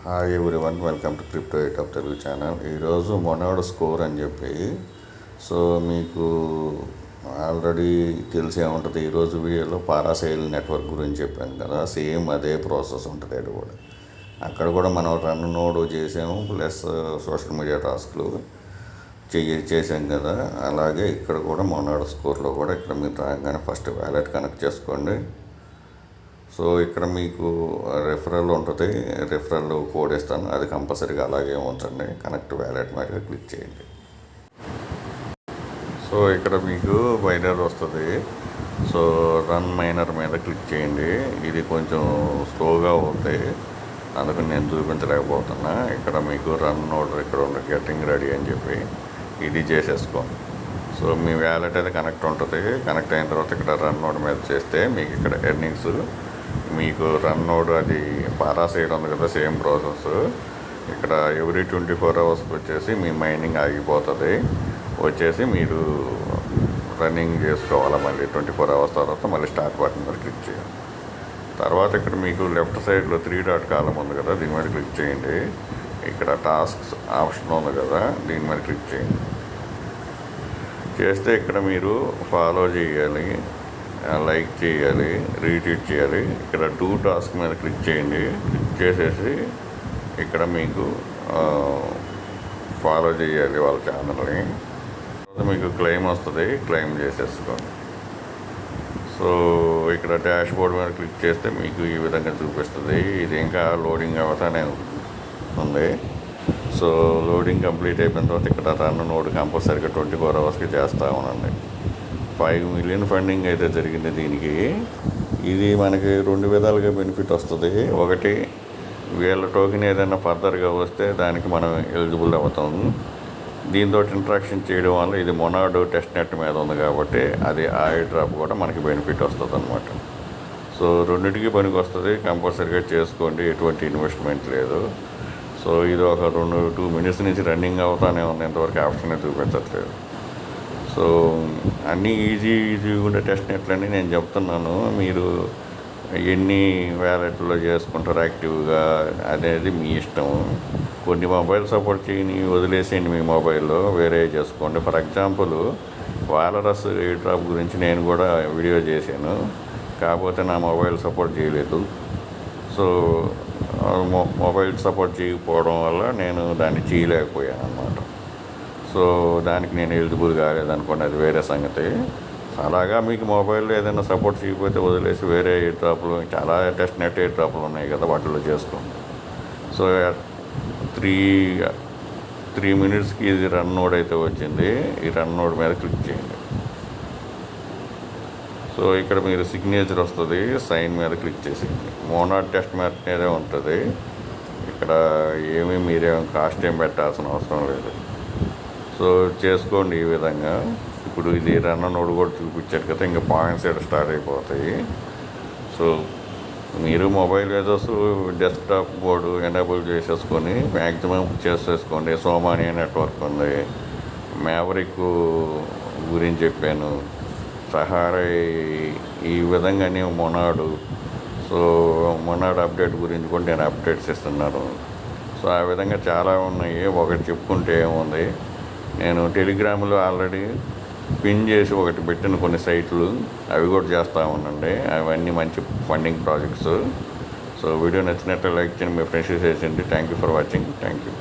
Hi everyone, welcome to crypto eight of Telugu channel. ఈరోజు monad score అని చెప్పి మీకు ఆల్రెడీ తెలిసే ఉంటుంది. ఈరోజు వీడియోలో పారాసైల్ నెట్వర్క్ గురించి చెప్పాను కదా, సేమ్ అదే ప్రాసెస్ ఉంటుంది. అది కూడా అక్కడ కూడా మనం రన్ నోడ్ చేసాము, ప్లస్ సోషల్ మీడియా టాస్క్లు చేసాం కదా. అలాగే ఇక్కడ కూడా మొనాడ్ స్కోర్లో కూడా ఇక్కడ మీరు రాగానే ఫస్ట్ వ్యాలెట్ కనెక్ట్ చేసుకోండి. సో ఇక్కడ మీకు రెఫరల్ ఉంటుంది, రెఫరల్ కోడ్ ఇస్తాను, అది కంపల్సరీగా అలాగే ఉంచండి. కనెక్ట్ వ్యాలెట్ మీద క్లిక్ చేయండి. సో ఇక్కడ మీకు మైనర్ వస్తుంది. సో రన్ మైనర్ మీద క్లిక్ చేయండి. ఇది కొంచెం స్లోగా అవుతాయి, అందుకని నేను చూపించలేకపోతున్నా. ఇక్కడ మీకు రన్ నోడ్ ఇక్కడ ఉంది, గెట్టింగ్ రెడీ అని చెప్పి ఇది చేసేసుకోండి. సో మీ వ్యాలెట్ అయితే కనెక్ట్ ఉంటుంది. కనెక్ట్ అయిన తర్వాత ఇక్కడ రన్ నోడ్ మీద చేస్తే మీకు ఇక్కడ ఎర్నింగ్స్, మీకు రన్ నోడ్ అది పారాసైడ్ ఉంది కదా, సేమ్ ప్రాసెస్. ఇక్కడ ఎవ్రీ 24 అవర్స్కి వచ్చేసి మీ మైనింగ్ ఆగిపోతుంది. వచ్చేసి మీరు రన్నింగ్ చేసుకోవాలి. మళ్ళీ 24 అవర్స్ తర్వాత మళ్ళీ స్టార్ట్ బటన్ మీద క్లిక్ చేయాలి. తర్వాత ఇక్కడ మీకు లెఫ్ట్ సైడ్లో 3 డాట్ కాలం ఉంది కదా, దీని మీద క్లిక్ చేయండి. ఇక్కడ టాస్క్స్ ఆప్షన్ ఉంది కదా, దీని మీద క్లిక్ చేయండి. చేస్తే ఇక్కడ మీరు ఫాలో చేయాలి, లైక్ చేయాలి, రీట్వీట్ చేయాలి. ఇక్కడ 2 టాస్క్ మీద క్లిక్ చేయండి. క్లిక్ చేసేసి ఇక్కడ మీకు ఫాలో చేయాలి వాళ్ళ ఛానల్ని. మీకు క్లెయిమ్ వస్తుంది, క్లెయిమ్ చేసేసుకోండి. సో ఇక్కడ డాష్ బోర్డ్ మీద క్లిక్ చేస్తే మీకు ఈ విధంగా చూపిస్తుంది. ఇది ఇంకా లోడింగ్ అవుతానే ఉంది. సో లోడింగ్ కంప్లీట్ అయిపోయిన తర్వాత ఇక్కడ రన్ నోడ్ కంపల్సరీగా 24 అవర్స్కి చేస్తూ ఉండండి. 5 మిలియన్ ఫండింగ్ అయితే జరిగింది దీనికి. ఇది మనకి 2 విధాలుగా బెనిఫిట్ వస్తుంది. ఒకటి, వీళ్ళ టోకెన్ ఏదైనా ఫర్దర్గా వస్తే దానికి మనం ఎలిజిబుల్ అవుతాము. దీంతో ఇంట్రాక్షన్ చేయడం వల్ల ఇది మొనాడ్ టెస్ట్ నెట్ మీద ఉంది కాబట్టి అది ఐ డ్రాప్ కూడా మనకి బెనిఫిట్ వస్తుంది అనమాట. సో రెండింటికి పనికి వస్తుంది, కంపల్సరీగా చేసుకోండి, ఎటువంటి ఇన్వెస్ట్మెంట్ లేదు. సో ఇది ఒక 2 మినిట్స్ నుంచి రన్నింగ్ అవుతానే ఉంది, ఇంతవరకు ఆప్షన్ చూపించట్లేదు. సో అన్నీ ఈజీగా ఉండే టెస్ట్ నెట్లని నేను చెప్తున్నాను. మీరు ఎన్ని వ్యాలెట్లో చేసుకుంటారు యాక్టివ్గా అనేది మీ ఇష్టం. కొన్ని మొబైల్ సపోర్ట్ చేయని వదిలేసేయండి, మీ మొబైల్లో వేరే చేసుకోండి. ఫర్ ఎగ్జాంపుల్ వాలరస్ ఎయిర్ డ్రాప్ గురించి నేను కూడా వీడియో చేశాను, కాకపోతే నా మొబైల్ సపోర్ట్ చేయలేదు. సో మొబైల్ సపోర్ట్ చేయకపోవడం వల్ల నేను దాన్ని చేయలేకపోయాను అన్నమాట. సో దానికి నేను ఎలిజిబుల్ కాలేదనుకోండి, అది వేరే సంగతి. అలాగా మీకు మొబైల్లో ఏదైనా సపోర్ట్ చేయకపోతే వదిలేసి వేరే ఎయిర్ డ్రాప్లు, చాలా టెస్ట్ నెట్ ఎయిర్ డ్రాప్లు ఉన్నాయి కదా, వాటిలో చేసుకోండి. సో 3 మినిట్స్కి ఇది రన్ నోడ్ అయితే వచ్చింది. ఈ రన్ నోడ్ మీద క్లిక్ చేయండి. సో ఇక్కడ మీరు సిగ్నేచర్ వస్తుంది, సైన్ మీద క్లిక్ చేసేయండి. మొనాడ్ టెస్ట్ మ్యాట్ మీదే ఉంటుంది. ఇక్కడ మీరేం కాస్ట్ ఏం పెట్టాల్సిన అవసరం లేదు. సో చేసుకోండి ఈ విధంగా. ఇప్పుడు ఇది రన్ నోడ్ కూడా చూపించారు కదా, ఇంకా పాయింట్స్ ఇక్కడ స్టార్ట్ అయిపోతాయి. సో మీరు mobile users desktop board enable చేసేసుకొని మ్యాక్సిమం చేసేసుకోండి. సోమానియా నెట్వర్క్ ఉంది, మ్యావరిక్ గురించి చెప్పాను, సహారా, ఈ విధంగానే మొనాడు. సో మొనాడ్ అప్డేట్ గురించి కూడా నేను అప్డేట్స్ ఇస్తున్నాను. సో ఆ విధంగా చాలా ఉన్నాయి. ఒకటి చెప్పుకుంటే ఏముంది, నేను టెలిగ్రామ్లో ఆల్రెడీ పిన్ చేసి ఒకటి పెట్టిన కొన్ని సైట్లు, అవి కూడా చేస్తూ ఉండండి. అవన్నీ మంచి ఫండింగ్ ప్రాజెక్ట్స్. సో వీడియో నచ్చినట్టు లైక్ చేయండి, మీ ఫ్రెండ్స్ షేర్ చేయండి. Thank you for watching. Thank you.